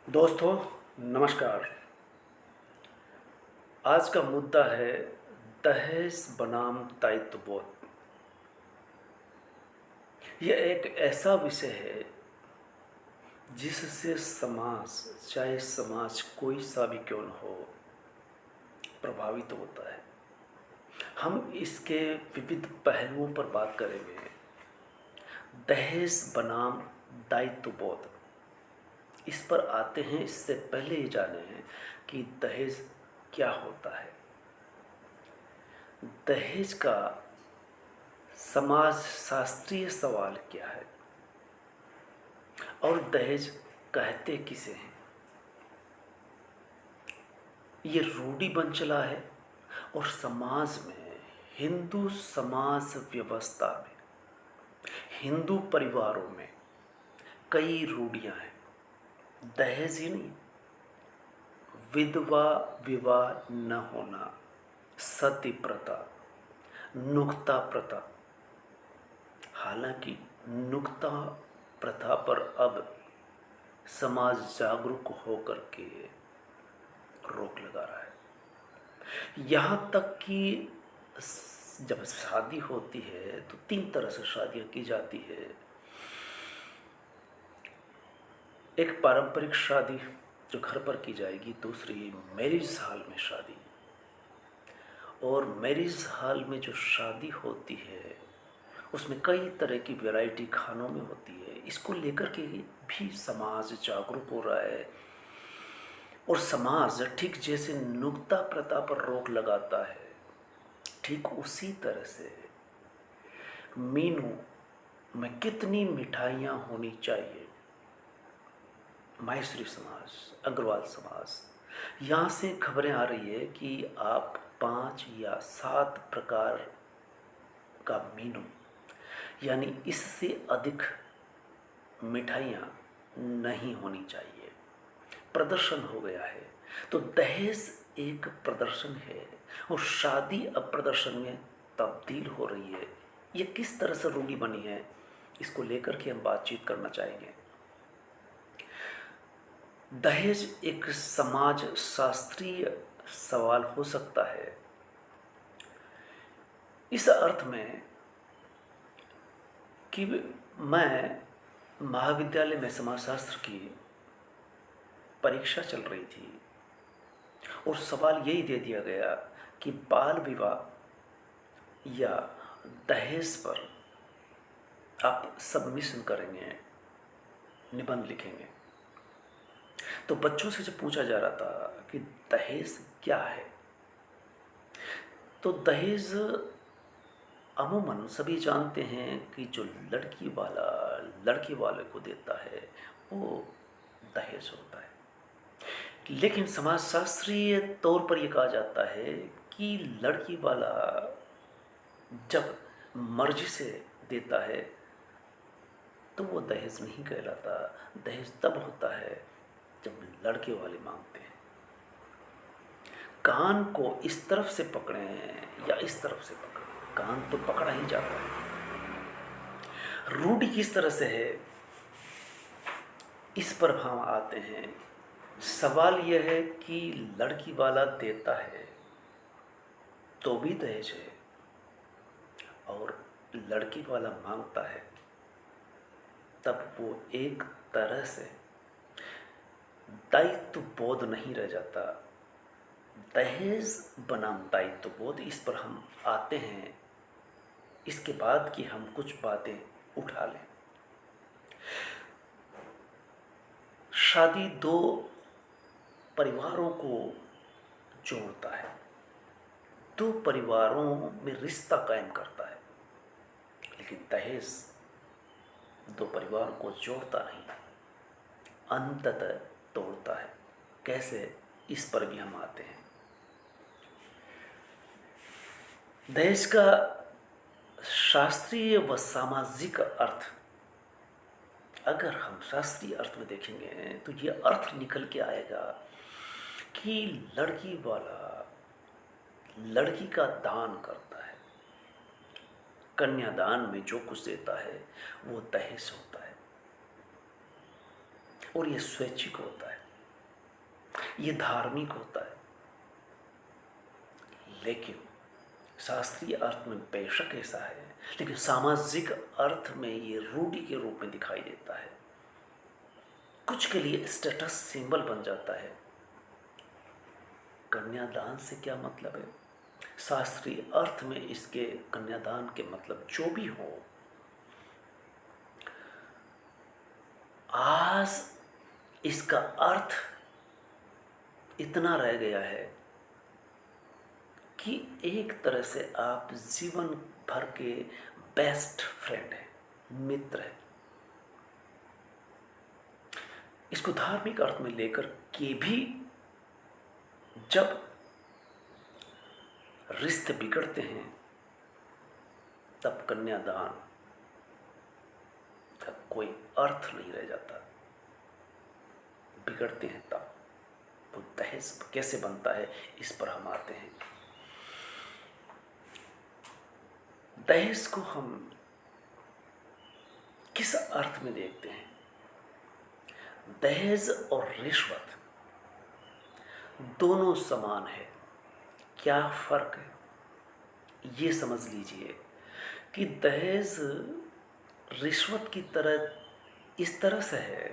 दोस्तों, नमस्कार। आज का मुद्दा है दहेज बनाम दायित्वबोध। यह एक ऐसा विषय है जिससे समाज, चाहे समाज कोई सा भी क्यों न हो, प्रभावित होता है। हम इसके विविध पहलुओं पर बात करेंगे। दहेज बनाम दायित्वबोध, इस पर आते हैं। इससे पहले ये जाने हैं कि दहेज क्या होता है। दहेज का समाज शास्त्रीय सवाल क्या है और दहेज कहते किसे हैं। ये रूढ़ी बन चला है और समाज में, हिंदू समाज व्यवस्था में, हिंदू परिवारों में कई रूढ़ियां हैं। दहेज ही नहीं, विधवा विवाह न होना, सती प्रथा, नुक्ता प्रथा। हालांकि नुक्ता प्रथा पर अब समाज जागरूक होकर के रोक लगा रहा है। यहाँ तक कि जब शादी होती है तो 3 तरह से शादियाँ की जाती है। एक पारंपरिक शादी जो घर पर की जाएगी, दूसरी मैरिज हॉल में शादी। और मैरिज हॉल में जो शादी होती है उसमें कई तरह की वैरायटी खानों में होती है। इसको लेकर के भी समाज जागरूक हो रहा है। और समाज ठीक जैसे नुक्ता प्रथा पर रोक लगाता है, ठीक उसी तरह से मीनू में कितनी मिठाइयाँ होनी चाहिए, माहेश्वरी समाज, अग्रवाल समाज, यहाँ से खबरें आ रही है कि आप 5 या 7 प्रकार का मीनू, यानी इससे अधिक मिठाइयाँ नहीं होनी चाहिए। प्रदर्शन हो गया है। तो दहेज एक प्रदर्शन है और शादी अब प्रदर्शन में तब्दील हो रही है। ये किस तरह से रूढ़ी बनी है, इसको लेकर के हम बातचीत करना चाहेंगे। दहेज एक समाज शास्त्रीय सवाल हो सकता है इस अर्थ में कि मैं महाविद्यालय में समाजशास्त्र की परीक्षा चल रही थी और सवाल यही दे दिया गया कि बाल विवाह या दहेज पर आप सबमिशन करेंगे, निबंध लिखेंगे। तो बच्चों से जब पूछा जा रहा था कि दहेज क्या है, तो दहेज अमूमन सभी जानते हैं कि जो लड़की वाला लड़के वाले को देता है वो दहेज होता है। लेकिन समाजशास्त्रीय तौर पर यह कहा जाता है कि लड़की वाला जब मर्जी से देता है तो वो दहेज नहीं कहलाता। दहेज तब होता है जब लड़के वाले मांगते हैं। कान को इस तरफ से पकड़ें या इस तरफ से पकड़ें, कान तो पकड़ा ही जाता है। रूढ़ी किस तरह से है, इस पर हम आते हैं। सवाल यह है कि लड़की वाला देता है तो भी दहेज है और लड़की वाला मांगता है तब वो एक तरह से दायित्व बोध नहीं रह जाता। दहेज बनाम दायित्व बोध, इस पर हम आते हैं इसके बाद कि हम कुछ बातें उठा लें। शादी 2 परिवारों को जोड़ता है, 2 परिवारों में रिश्ता कायम करता है। लेकिन दहेज 2 परिवारों को जोड़ता नहीं, अंततः तोड़ता है। कैसे, इस पर भी हम आते हैं। दहेज का शास्त्रीय व सामाजिक अर्थ, अगर हम शास्त्रीय अर्थ में देखेंगे तो ये अर्थ निकल के आएगा कि लड़की वाला लड़की का दान करता है। कन्यादान में जो कुछ देता है वो दहेज होता है और ये स्वैच्छिक होता है। ये धार्मिक होता है, लेकिन शास्त्रीय अर्थ में बेशक ऐसा है, लेकिन सामाजिक अर्थ में ये रूढ़ि के रूप में दिखाई देता है। कुछ के लिए स्टेटस सिंबल बन जाता है। कन्यादान से क्या मतलब है? शास्त्रीय अर्थ में इसके कन्यादान के मतलब जो भी हो, आज इसका अर्थ इतना रह गया है कि एक तरह से आप जीवन भर के बेस्ट फ्रेंड हैं, मित्र हैं। इसको धार्मिक अर्थ में लेकर के भी जब रिश्ते बिगड़ते हैं तब कन्यादान का कोई अर्थ नहीं रह जाता। बिगड़ते हैं तब वो दहेज कैसे बनता है, इस पर हम आते हैं। दहेज को हम किस अर्थ में देखते हैं? दहेज और रिश्वत दोनों समान है। क्या फर्क है, ये समझ लीजिए कि दहेज रिश्वत की तरह इस तरह से है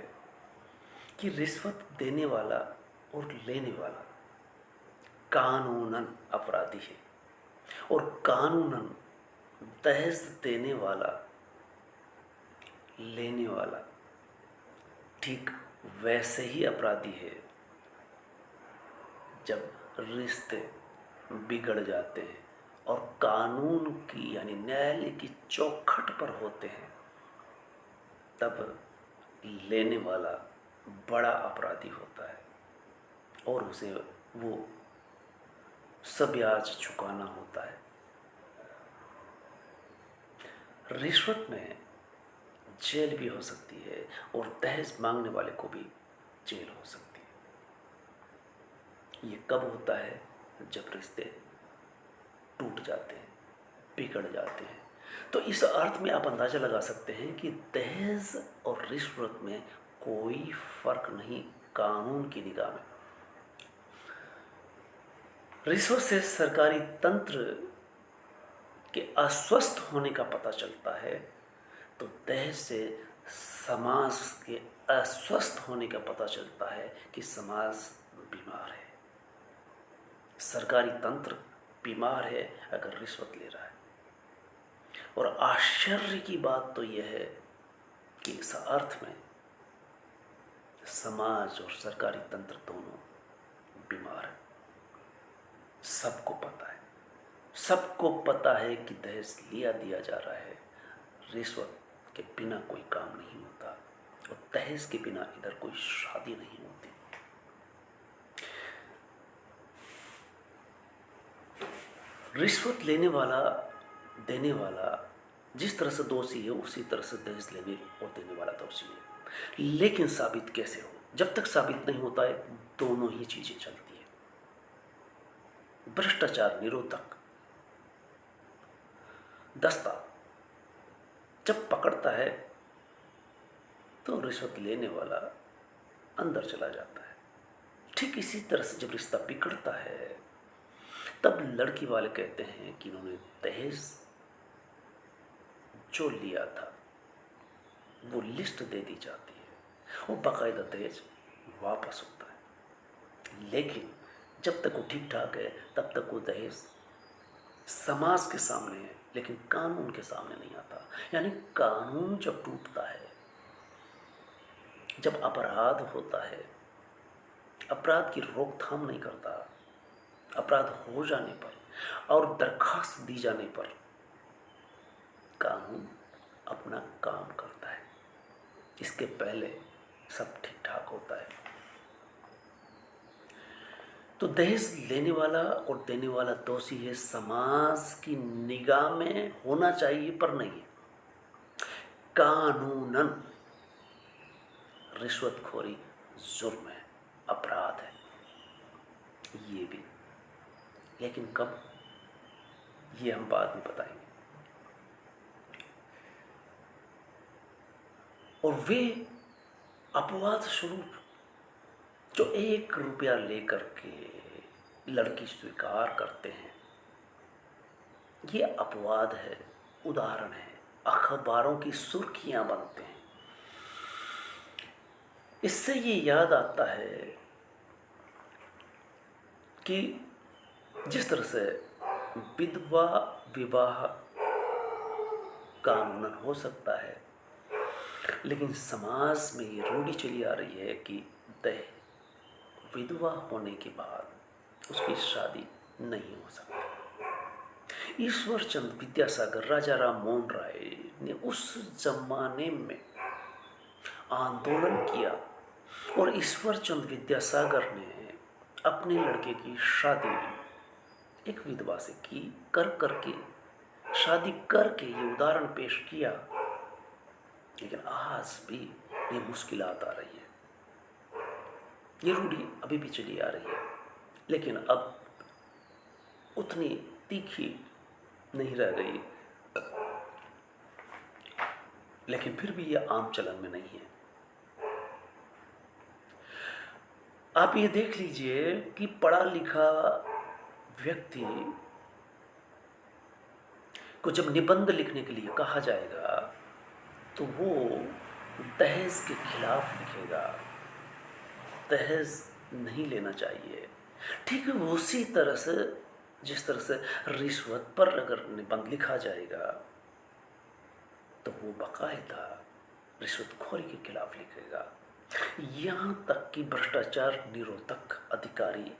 कि रिश्वत देने वाला और लेने वाला कानूनन अपराधी है, और कानूनन दहेज देने वाला लेने वाला ठीक वैसे ही अपराधी है जब रिश्ते बिगड़ जाते हैं और कानून की यानी न्यायालय की चौखट पर होते हैं। तब लेने वाला बड़ा अपराधी होता है और उसे वो ब्याज चुकाना होता है। रिश्वत में जेल भी हो सकती है और दहेज मांगने वाले को भी जेल हो सकती है। ये कब होता है? जब रिश्ते टूट जाते हैं, बिगड़ जाते हैं। तो इस अर्थ में आप अंदाजा लगा सकते हैं कि दहेज और रिश्वत में कोई फर्क नहीं कानून की निगाह में। रिश्वत से सरकारी तंत्र के अस्वस्थ होने का पता चलता है, तो दहेज से समाज के अस्वस्थ होने का पता चलता है कि समाज बीमार है, सरकारी तंत्र बीमार है अगर रिश्वत ले रहा है। और आश्चर्य की बात तो यह है कि इस अर्थ में समाज और सरकारी तंत्र दोनों बीमार है। सबको पता है, सबको पता है कि दहेज लिया दिया जा रहा है। रिश्वत के बिना कोई काम नहीं होता और दहेज के बिना इधर कोई शादी नहीं होती। रिश्वत लेने वाला देने वाला जिस तरह से दोषी है, उसी तरह से दहेज लेने और देने वाला दोषी है। लेकिन साबित कैसे हो? जब तक साबित नहीं होता है, दोनों ही चीजें चलती है। भ्रष्टाचार निरोधक दस्ता जब पकड़ता है तो रिश्वत लेने वाला अंदर चला जाता है। ठीक इसी तरह से जब रिश्ता बिगड़ता है तब लड़की वाले कहते हैं कि इन्होंने दहेज जो लिया था वो लिस्ट दे दी जाती है, वो बाकायदा दहेज वापस होता है। लेकिन जब तक वो ठीक ठाक है तब तक वो दहेज समाज के सामने है, लेकिन कानून के सामने नहीं आता। यानी कानून जब टूटता है, जब अपराध होता है, अपराध की रोकथाम नहीं करता, अपराध हो जाने पर और दरखास्त दी जाने पर कानून अपना काम करता है। इसके पहले सब ठीक ठाक होता है। तो दहेज लेने वाला और देने वाला दोषी है, समाज की निगाह में होना चाहिए पर नहीं है। कानूनन रिश्वतखोरी जुर्म है, अपराध है, ये भी। लेकिन कब, ये हम बाद में बताएंगे। और वे अपवाद स्वरूप जो 1 रुपया लेकर के लड़की स्वीकार करते हैं, ये अपवाद है, उदाहरण है, अखबारों की सुर्खियां बनते हैं। इससे ये याद आता है कि जिस तरह से विधवा विवाह कानूनन हो सकता है, लेकिन समाज में ये रूढ़ी चली आ रही है कि विधवा होने के बाद उसकी शादी नहीं हो सकती। ईश्वर चंद विद्यासागर, राजा राम मोहन राय ने उस जमाने में आंदोलन किया और ईश्वर चंद विद्यासागर ने अपने लड़के की शादी एक विधवा से की, करके शादी करके ये उदाहरण पेश किया। लेकिन आज भी ये मुश्किलात आ रही है, ये रूढ़ी अभी भी चली आ रही है, लेकिन अब उतनी तीखी नहीं रह गई, लेकिन फिर भी ये आम चलन में नहीं है। आप ये देख लीजिए कि पढ़ा लिखा व्यक्ति को जब निबंध लिखने के लिए कहा जाएगा तो वो दहेज के खिलाफ लिखेगा, दहेज नहीं लेना चाहिए। ठीक है, उसी तरह से जिस तरह से रिश्वत पर अगर निबंध लिखा जाएगा तो वो बाकायदा रिश्वतखोरी के खिलाफ लिखेगा। यहाँ तक कि भ्रष्टाचार निरोधक अधिकारी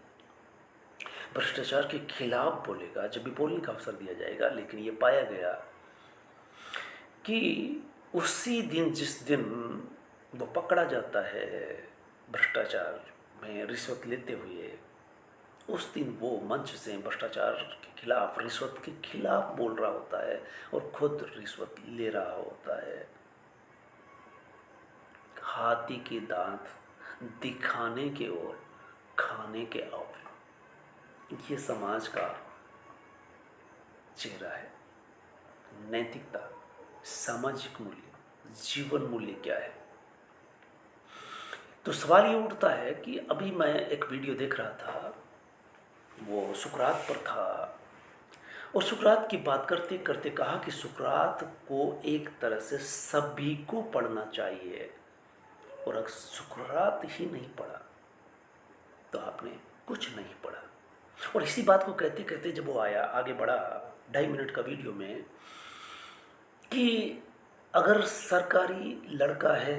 भ्रष्टाचार के खिलाफ बोलेगा जब भी बोलने का अवसर दिया जाएगा। लेकिन ये पाया गया कि उसी दिन जिस दिन वो पकड़ा जाता है भ्रष्टाचार में रिश्वत लेते हुए, उस दिन वो मंच से भ्रष्टाचार के खिलाफ, रिश्वत के खिलाफ बोल रहा होता है और खुद रिश्वत ले रहा होता है। हाथी के दांत दिखाने के और खाने के और, ये समाज का चेहरा है। नैतिकता, सामाजिक मूल्य, जीवन मूल्य क्या है? तो सवाल ये उठता है कि अभी मैं एक वीडियो देख रहा था, वो सुकरात पर था, और सुकरात की बात करते करते कहा कि सुकरात को एक तरह से सभी को पढ़ना चाहिए, और अगर सुकरात ही नहीं पढ़ा तो आपने कुछ नहीं पढ़ा। और इसी बात को कहते कहते जब वो आगे बढ़ा 2.5 मिनट का वीडियो में कि अगर सरकारी लड़का है,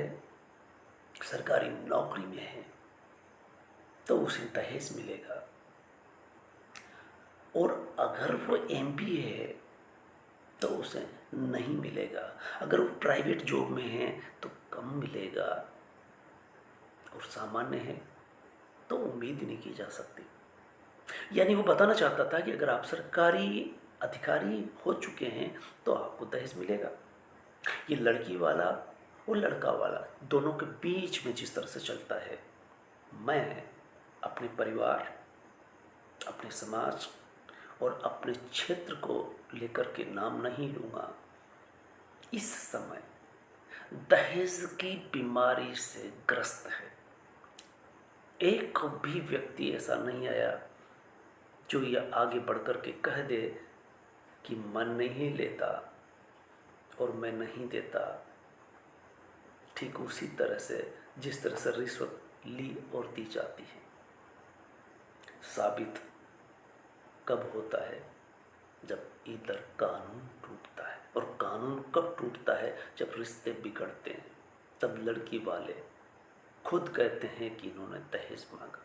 सरकारी नौकरी में है, तो उसे दहेज मिलेगा, और अगर वो एमपी है तो उसे नहीं मिलेगा, अगर वो प्राइवेट जॉब में है तो कम मिलेगा, और सामान्य है तो उम्मीद नहीं की जा सकती। यानी वो बताना चाहता था कि अगर आप सरकारी अधिकारी हो चुके हैं तो आपको दहेज मिलेगा। ये लड़की वाला और लड़का वाला दोनों के बीच में जिस तरह से चलता है, मैं अपने परिवार, अपने समाज और अपने क्षेत्र को लेकर के नाम नहीं लूँगा, इस समय दहेज की बीमारी से ग्रस्त है। एक भी व्यक्ति ऐसा नहीं आया जो यह आगे बढ़कर के कह दे कि मन नहीं लेता और मैं नहीं देता। ठीक उसी तरह से जिस तरह से रिश्वत ली और दी जाती है, साबित कब होता है? जब इधर कानून टूटता है। और कानून कब टूटता है? जब रिश्ते बिगड़ते हैं। तब लड़की वाले खुद कहते हैं कि इन्होंने दहेज मांगा,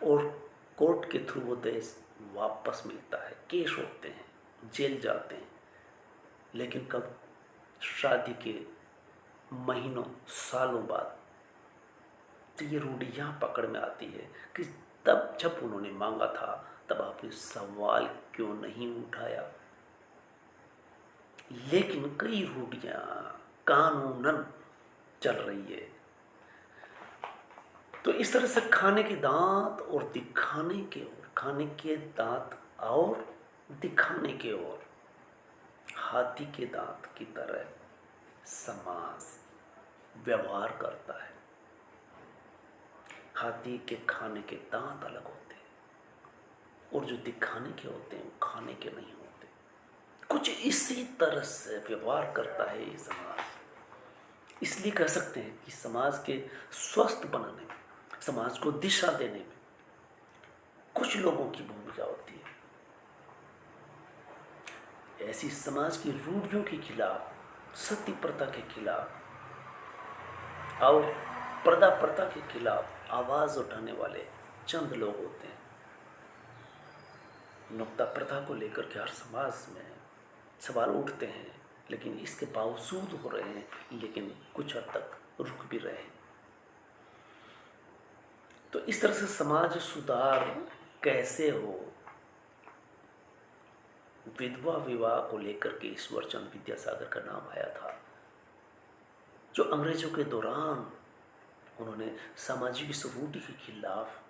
और कोर्ट के थ्रू वो दहेज वापस मिलता है, केस होते हैं, जेल जाते हैं। लेकिन कब? शादी के महीनों सालों बाद। तो ये रूढ़ी यहाँ पकड़ में आती है कि तब जब उन्होंने मांगा था तब आपने सवाल क्यों नहीं उठाया। लेकिन कई रूढ़ियाँ कानूनन चल रही है। तो इस तरह से खाने के दांत और दिखाने के ओर, खाने के दांत और दिखाने के ओर, हाथी के दांत की तरह समाज व्यवहार करता है। हाथी के खाने के दांत अलग होते हैं और जो दिखाने के होते हैं वो खाने के नहीं होते। कुछ इसी तरह से व्यवहार करता है ये समाज। इसलिए कह सकते हैं कि समाज के स्वस्थ बनाने में, समाज को दिशा देने में कुछ लोगों की भूमिका होती है। ऐसी समाज की रूढ़ियों के खिलाफ, सती प्रथा के खिलाफ और पर्दा प्रथा के खिलाफ आवाज उठाने वाले चंद लोग होते हैं। नुक्ता प्रथा को लेकर के हर समाज में सवाल उठते हैं, लेकिन इसके बावजूद हो रहे हैं, लेकिन कुछ हद तक रुक भी रहे हैं। तो इस तरह से समाज सुधार कैसे हो, विधवा विवाह को लेकर के ईश्वरचंद विद्यासागर का नाम आया था, जो अंग्रेजों के दौरान उन्होंने सामाजिक इस रूढ़ि के खिलाफ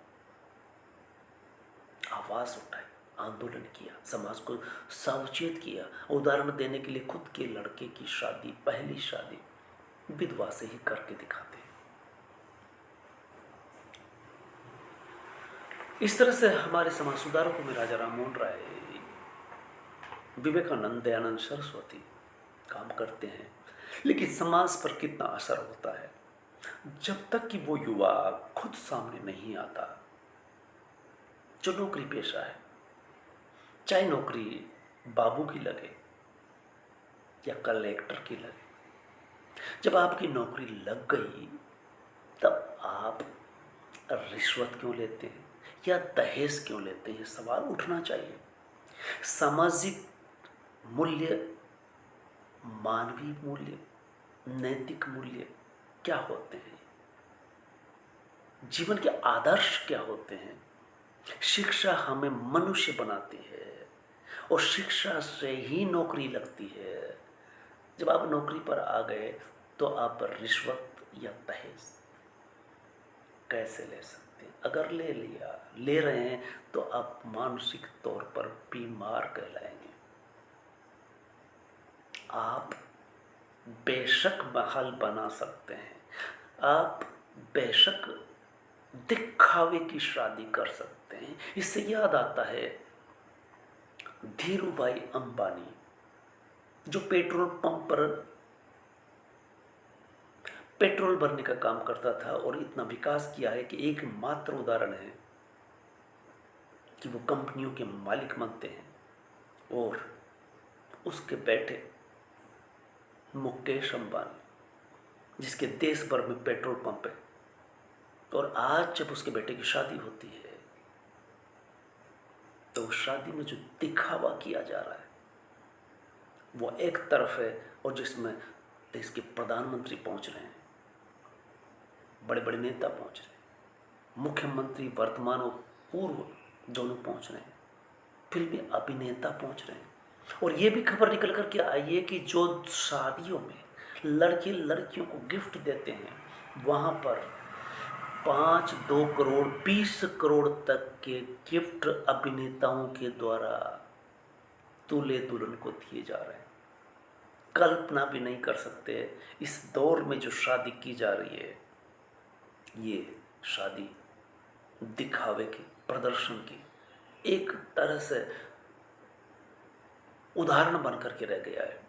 आवाज उठाई, आंदोलन किया, समाज को सावचेत किया। उदाहरण देने के लिए खुद के लड़के की शादी, पहली शादी विधवा से ही करके दिखाते हैं। इस तरह से हमारे समाज सुधारकों में राजा राममोहन राय, विवेकानंद, दयानंद सरस्वती काम करते हैं। लेकिन समाज पर कितना असर होता है जब तक कि वो युवा खुद सामने नहीं आता। जो नौकरी पेशा है, चाहे नौकरी बाबू की लगे या कलेक्टर की लगे, जब आपकी नौकरी लग गई तब आप रिश्वत क्यों लेते हैं या दहेज क्यों लेते हैं, सवाल उठना चाहिए। सामाजिक मूल्य, मानवीय मूल्य, नैतिक मूल्य क्या होते हैं, जीवन के आदर्श क्या होते हैं। शिक्षा हमें मनुष्य बनाती है और शिक्षा से ही नौकरी लगती है। जब आप नौकरी पर आ गए तो आप रिश्वत या दहेज कैसे ले सकते हैं? अगर ले रहे हैं तो आप मानसिक तौर पर बीमार कहलाएंगे। आप बेशक महल बना सकते हैं, आप बेशक दिखावे की शादी कर सकते हैं। इससे याद आता है धीरूभाई अंबानी, जो पेट्रोल पंप पर पेट्रोल भरने का काम करता था और इतना विकास किया है कि एकमात्र उदाहरण है कि वो कंपनियों के मालिक बनते हैं। और उसके बेटे मुकेश अंबानी, जिसके देश भर में पेट्रोल पंप है, और आज जब उसके बेटे की शादी होती है तो उस शादी में जो दिखावा किया जा रहा है वो एक तरफ है, और जिसमें देश के प्रधानमंत्री पहुंच रहे हैं, बड़े बड़े नेता पहुंच रहे हैं, मुख्यमंत्री वर्तमान और पूर्व दोनों पहुंच रहे हैं, फिल्मी अभिनेता पहुंच रहे हैं। और ये भी खबर निकल कर के आई है कि जो शादियों में लड़के लड़कियों को गिफ्ट देते हैं वहां पर 2 करोड़ 20 करोड़ तक के गिफ्ट अभिनेताओं के द्वारा दूल्हे दुल्हन को दिए जा रहे हैं। कल्पना भी नहीं कर सकते इस दौर में जो शादी की जा रही है, ये शादी दिखावे की, प्रदर्शन की एक तरह से उदाहरण बन करके रह गया है।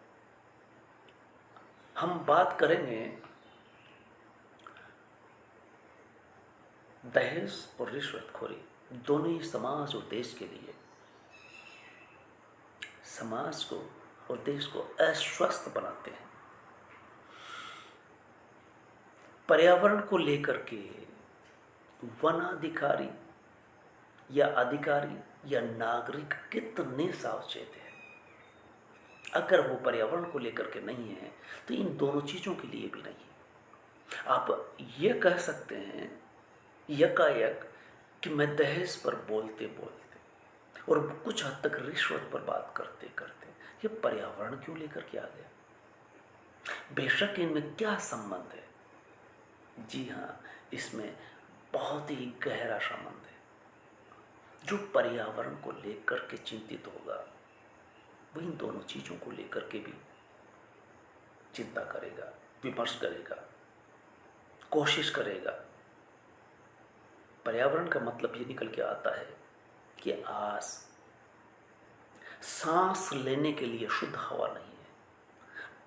हम बात करेंगे दहेज और रिश्वतखोरी, दोनों ही समाज और देश के लिए, समाज को और देश को अस्वस्थ बनाते हैं। पर्यावरण को लेकर के वनाधिकारी या अधिकारी या नागरिक कितने सावचेत हैं? अगर वो पर्यावरण को लेकर के नहीं है तो इन दोनों चीजों के लिए भी नहीं है। आप ये कह सकते हैं यकायक कि मैं दहेज पर बोलते बोलते और कुछ हद तक रिश्वत पर बात करते करते ये पर्यावरण क्यों लेकर के आ गया? बेशक इनमें क्या संबंध है? जी हाँ, इसमें बहुत ही गहरा संबंध है। जो पर्यावरण को लेकर के चिंतित होगा वो इन दोनों चीजों को लेकर के भी चिंता करेगा, विमर्श करेगा, कोशिश करेगा पर्यावरण का मतलब ये निकल के आता है कि आज सांस लेने के लिए शुद्ध हवा नहीं है,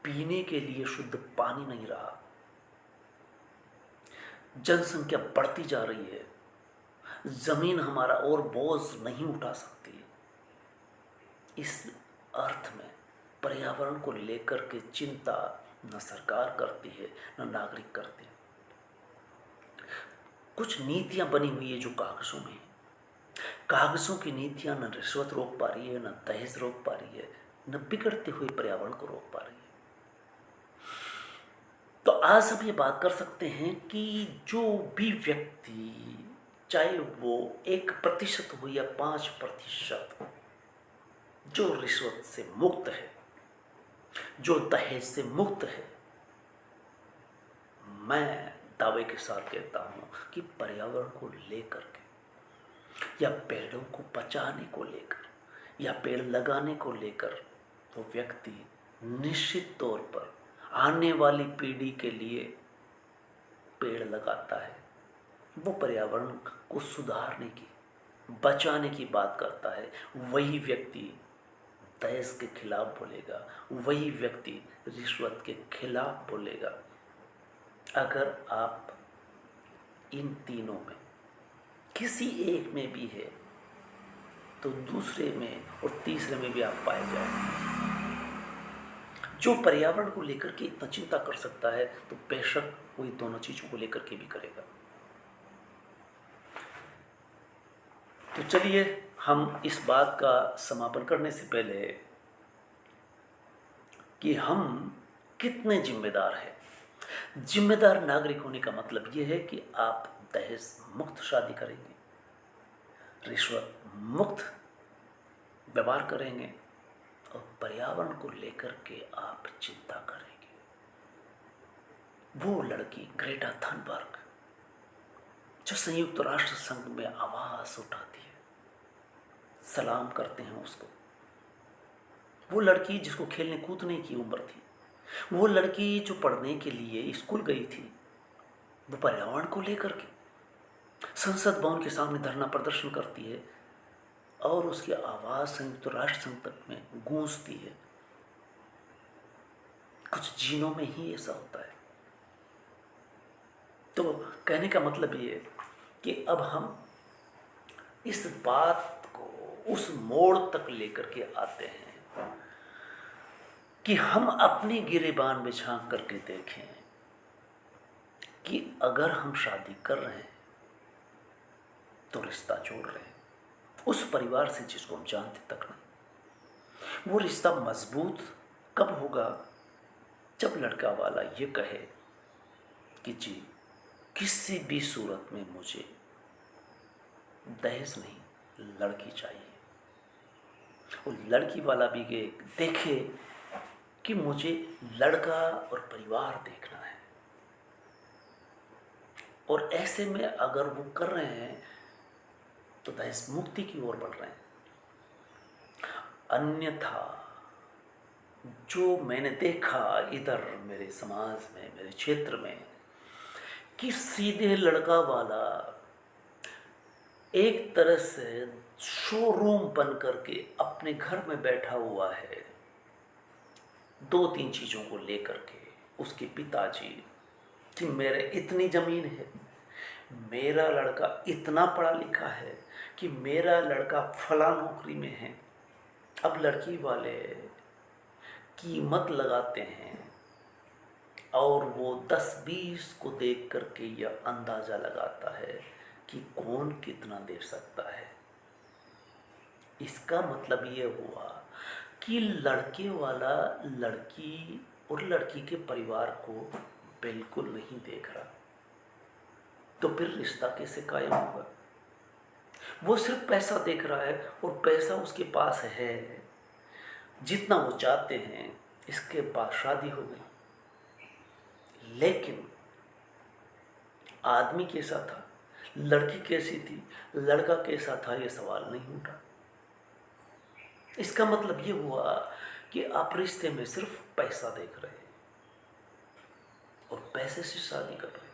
पीने के लिए शुद्ध पानी नहीं रहा, जनसंख्या बढ़ती जा रही है, जमीन हमारा और बोझ नहीं उठा सकती। इस अर्थ में पर्यावरण को लेकर के चिंता न सरकार करती है न नागरिक करते हैं। कुछ नीतियां बनी हुई है जो कागजों में है। कागजों की नीतियां न रिश्वत रोक पा रही है, न दहेज रोक पा रही है, न बिगड़ते हुए पर्यावरण को रोक पा रही है। तो आज हम ये बात कर सकते हैं कि जो भी व्यक्ति, चाहे वो 1% हो या 5%, जो रिश्वत से मुक्त है, जो दहेज से मुक्त है, मैं दावे के साथ कहता हूं कि पर्यावरण को लेकर के या पेड़ों को बचाने को लेकर या पेड़ लगाने को लेकर वो व्यक्ति निश्चित तौर पर आने वाली पीढ़ी के लिए पेड़ लगाता है। वो पर्यावरण को सुधारने की, बचाने की बात करता है। वही व्यक्ति दहेज के खिलाफ बोलेगा, वही व्यक्ति रिश्वत के खिलाफ बोलेगा। अगर आप इन तीनों में किसी एक में भी है तो दूसरे में और तीसरे में भी आप पाए जाएंगे। जो पर्यावरण को लेकर के इतना चिंता कर सकता है तो बेशक वो इन दोनों चीजों को लेकर के भी करेगा। तो चलिए हम इस बात का समापन करने से पहले कि हम कितने जिम्मेदार हैं। जिम्मेदार नागरिक होने का मतलब यह है कि आप दहेज मुक्त शादी करेंगे, रिश्वत मुक्त व्यवहार करेंगे और पर्यावरण को लेकर के आप चिंता करेंगे। वो लड़की ग्रेटा थनबर्ग जो संयुक्त राष्ट्र संघ में आवाज उठाती है, सलाम करते हैं उसको। वो लड़की जिसको खेलने कूदने की उम्र थी, वो लड़की जो पढ़ने के लिए स्कूल गई थी, वो पर्यावरण को लेकर के संसद भवन के सामने धरना प्रदर्शन करती है और उसकी आवाज संयुक्त राष्ट्र संघ तक में गूंजती है। कुछ जीनों में ही ऐसा होता है। तो कहने का मतलब ये कि अब हम इस बात को उस मोड़ तक लेकर के आते हैं कि हम अपनी गिरेबान में झांक करके देखें कि अगर हम शादी कर रहे हैं तो रिश्ता जोड़ रहे हैं उस परिवार से जिसको हम जानते तक नहीं। वो रिश्ता मजबूत कब होगा? जब लड़का वाला ये कहे कि जी किसी भी सूरत में मुझे दहेज नहीं, लड़की चाहिए। और लड़की वाला भी देखे कि मुझे लड़का और परिवार देखना है। और ऐसे में अगर वो कर रहे हैं तो दहेज मुक्ति की ओर बढ़ रहे हैं। अन्यथा जो मैंने देखा इधर मेरे समाज में, मेरे क्षेत्र में, कि सीधे लड़का वाला एक तरह से शोरूम बन करके अपने घर में बैठा हुआ है, 2-3 चीज़ों को लेकर के। उसके पिताजी कि मेरे इतनी ज़मीन है, मेरा लड़का इतना पढ़ा लिखा है, कि मेरा लड़का फला नौकरी में है। अब लड़की वाले कीमत लगाते हैं और वो 10-20 को देख करके यह अंदाज़ा लगाता है कि कौन कितना दे सकता है। इसका मतलब ये हुआ कि लड़के वाला लड़की और लड़की के परिवार को बिल्कुल नहीं देख रहा। तो फिर रिश्ता कैसे कायम होगा? वो सिर्फ पैसा देख रहा है और पैसा उसके पास है, जितना वो चाहते हैं। इसके बाद शादी हो गई, लेकिन आदमी कैसा था, लड़की कैसी थी, लड़का कैसा था, ये सवाल नहीं उठा। इसका मतलब ये हुआ कि आप रिश्ते में सिर्फ पैसा देख रहे हैं और पैसे से शादी कर रहे हैं।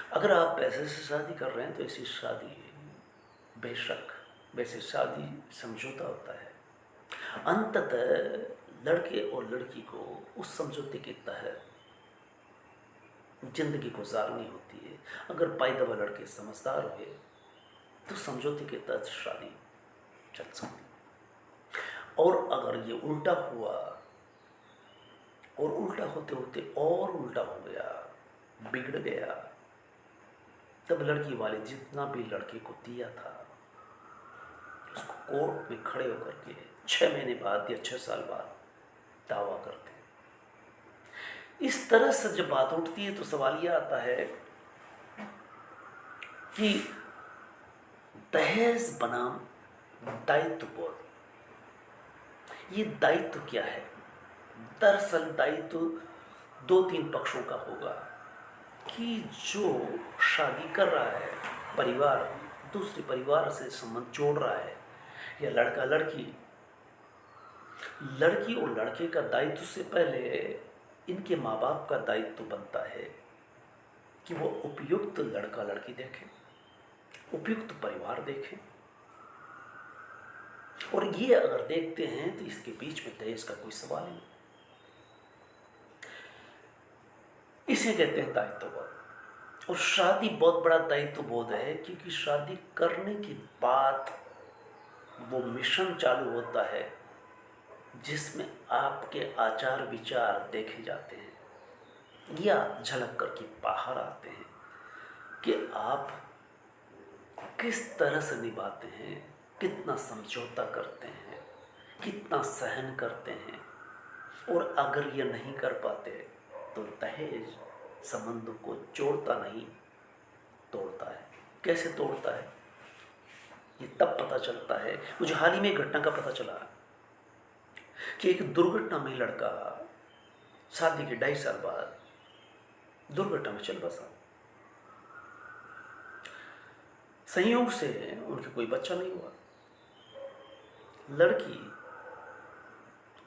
अगर आप पैसे से शादी कर रहे हैं तो ऐसी शादी, बेशक वैसे शादी समझौता होता है, अंततः लड़के और लड़की को उस समझौते के तहत जिंदगी गुजारनी होती है। अगर पायदबा लड़के समझदार हुए तो समझौते के तहत शादी चल सकती। और अगर ये उल्टा हुआ और उल्टा होते होते और उल्टा हो गया, बिगड़ गया, तब लड़की वाले जितना भी लड़के को दिया था उसको कोर्ट में खड़े होकर के 6 महीने बाद या 6 साल बाद दावा करते हैं। इस तरह से जब बात उठती है तो सवाल यह आता है कि दहेज बनाम दायित्व बोध, ये दायित्व क्या है? दरअसल दायित्व 2-3 पक्षों का होगा कि जो शादी कर रहा है, परिवार दूसरे परिवार से संबंध जोड़ रहा है, या लड़का लड़की और लड़के का दायित्व से पहले इनके माँ बाप का दायित्व बनता है कि वो उपयुक्त लड़का लड़की देखें, उपयुक्त परिवार देखें। और ये अगर देखते हैं तो इसके बीच में दहेज का कोई सवाल ही नहीं। इसे कहते हैं दायित्वबोध। और शादी बहुत बड़ा दायित्वबोध है, क्योंकि शादी करने के बाद वो मिशन चालू होता है जिसमें आपके आचार विचार देखे जाते हैं या झलक करके बाहर आते हैं कि आप किस तरह से निभाते हैं, कितना समझौता करते हैं, कितना सहन करते हैं। और अगर ये नहीं कर पाते तो दहेज संबंधों को जोड़ता नहीं, तोड़ता है। कैसे तोड़ता है ये तब पता चलता है। मुझे हाल ही में एक घटना का पता चला कि एक दुर्घटना में लड़का शादी के 2.5 साल बाद दुर्घटना में चल बसा। संयोग से उनके कोई बच्चा नहीं हुआ। लड़की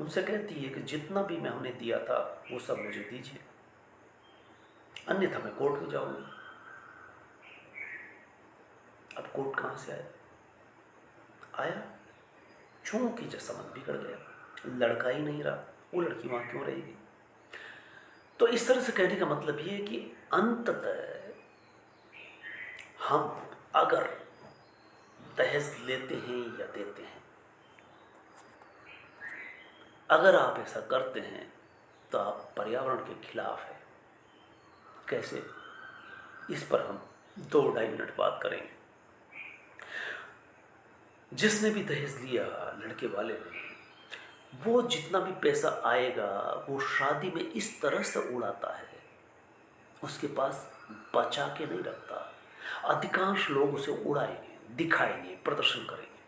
उनसे कहती है कि जितना भी मैं उन्हें दिया था वो सब मुझे दीजिए, अन्यथा मैं कोर्ट में जाऊंगी। अब कोर्ट कहाँ से आया? चूंकि जब संबंध बिगड़ गया, लड़का ही नहीं रहा, वो लड़की वहां क्यों रहेगी? तो इस तरह से कहने का मतलब ये है कि अंततः हम अगर दहेज लेते हैं या देते हैं, अगर आप ऐसा करते हैं तो आप पर्यावरण के खिलाफ हैं। कैसे? इस पर हम 2-2.5 मिनट बात करेंगे। जिसने भी दहेज लिया लड़के वाले ने, वो जितना भी पैसा आएगा वो शादी में इस तरह से उड़ाता है, उसके पास बचा के नहीं रखता। अधिकांश लोग उसे उड़ाएंगे, दिखाएंगे, प्रदर्शन करेंगे।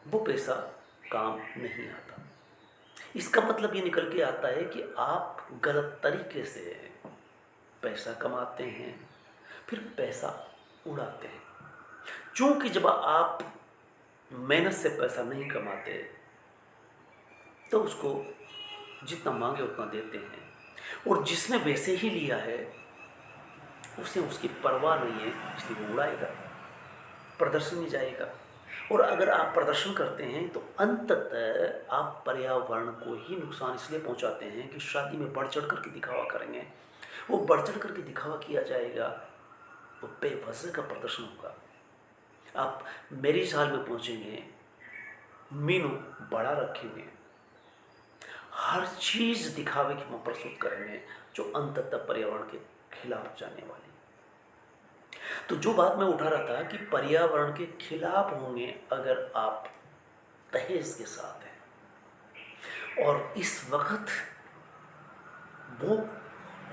वो पैसा काम नहीं आता। इसका मतलब ये निकल के आता है कि आप गलत तरीके से पैसा कमाते हैं, फिर पैसा उड़ाते हैं। क्योंकि जब आप मेहनत से पैसा नहीं कमाते तो उसको जितना मांगे उतना देते हैं, और जिसने वैसे ही लिया है उसे उसकी परवाह नहीं है, इसलिए वो उड़ाएगा, प्रदर्शन में जाएगा। और अगर आप प्रदर्शन करते हैं तो अंततः आप पर्यावरण को ही नुकसान इसलिए पहुंचाते हैं कि शादी में बढ़ चढ़ करके दिखावा करेंगे। वो बढ़ चढ़ करके दिखावा किया जाएगा तो बेवजह का प्रदर्शन होगा। आप मैरिज हॉल में पहुंचेंगे, मीनू बड़ा रखेंगे, हर चीज दिखावे की प्रस्तुत करेंगे जो अंततः पर्यावरण के खिलाफ जाने वाली। तो जो बात मैं उठा रहा था कि पर्यावरण के खिलाफ होंगे अगर आप दहेज के साथ हैं। और इस वक्त वो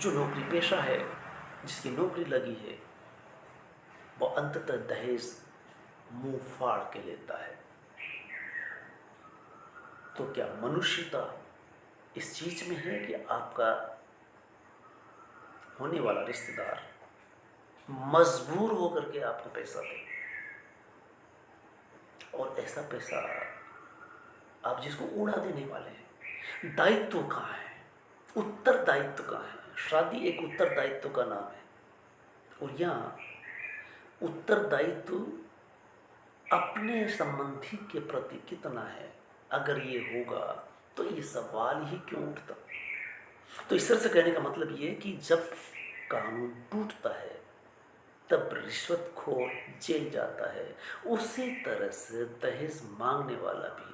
जो नौकरी पेशा है, जिसकी नौकरी लगी है, वो अंततः दहेज मुंह फाड़ के लेता है। तो क्या मनुष्यता इस चीज में है कि आपका होने वाला रिश्तेदार मजबूर होकर के आपको पैसा दे, और ऐसा पैसा आप जिसको उड़ा देने वाले हैं? दायित्व कहाँ है? उत्तरदायित्व कहाँ है? शादी एक उत्तरदायित्व का नाम है। और यहाँ उत्तरदायित्व अपने संबंधी के प्रति कितना है। अगर ये होगा तो ये सवाल ही क्यों उठता। तो इस तरह से कहने का मतलब ये है कि जब कानून टूटता है तब रिश्वतखोर जेल जाता है। उसी तरह से दहेज मांगने वाला भी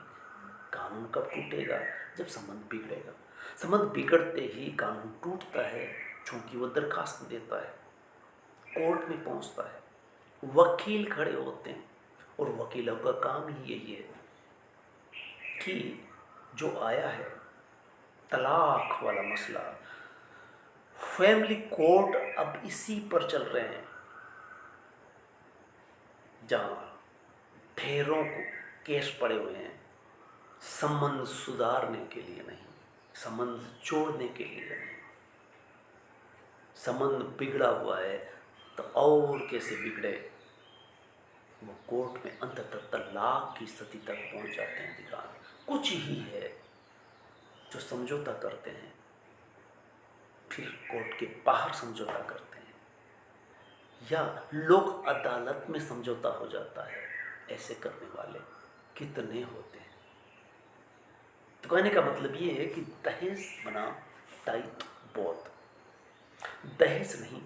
कानून कब टूटेगा, जब संबंध बिगड़ेगा। संबंध बिगड़ते ही कानून टूटता है, क्योंकि वो दरखास्त देता है, कोर्ट में पहुंचता है, वकील खड़े होते हैं और वकीलों का काम ही यही है कि जो आया है तलाक वाला मसला, फैमिली कोर्ट अब इसी पर चल रहे हैं, जहां ढेरों को केस पड़े हुए हैं संबंध सुधारने के लिए नहीं, संबंध जोड़ने के लिए नहीं। संबंध बिगड़ा हुआ है तो और कैसे बिगड़े, वो कोर्ट में अंततः तलाक की स्थिति तक पहुंच जाते हैं। अधिकांश कुछ ही है जो समझौता करते हैं, फिर कोर्ट के बाहर समझौता करते हैं, या लोक अदालत में समझौता हो जाता है। ऐसे करने वाले कितने होते हैं। तो कहने का मतलब ये है कि दहेज बनाम दायित्व बोध। दहेज नहीं,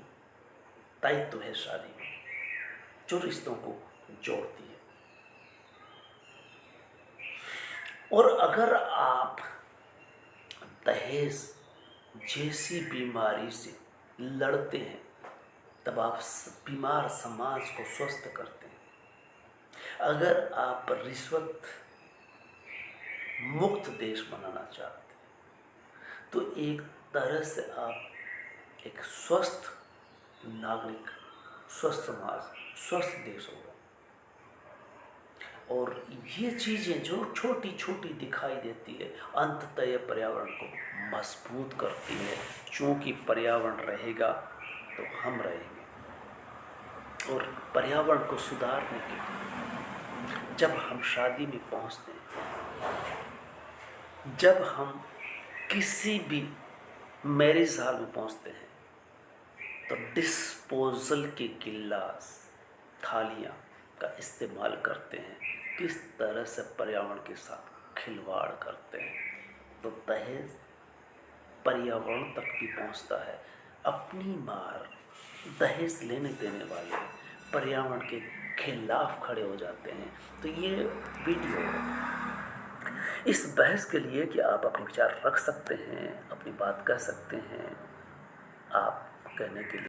दायित्व है शादी में जो रिश्तों को जोड़ती है। और अगर आप दहेज जैसी बीमारी से लड़ते हैं तब आप बीमार समाज को स्वस्थ करते हैं। अगर आप रिश्वत मुक्त देश बनाना चाहते हैं तो एक तरह से आप एक स्वस्थ नागरिक, स्वस्थ समाज, स्वस्थ देश होगा। और ये चीज़ें जो छोटी छोटी दिखाई देती है, अंततः ये पर्यावरण को मजबूत करती है। क्योंकि पर्यावरण रहेगा तो हम रहेंगे। और पर्यावरण को सुधारने के लिए जब हम शादी में पहुंचते हैं, जब हम किसी भी मैरिज हॉल में पहुंचते हैं, तो डिस्पोजल के गिलास, थालियाँ का इस्तेमाल करते हैं, किस तरह से पर्यावरण के साथ खिलवाड़ करते हैं। तो दहेज पर्यावरण तक भी पहुंचता है। अपनी मार दहेज लेने देने वाले पर्यावरण के खिलाफ खड़े हो जाते हैं। तो ये वीडियो इस बहस के लिए कि आप अपने विचार रख सकते हैं, अपनी बात कह सकते हैं। आप कहने के लिए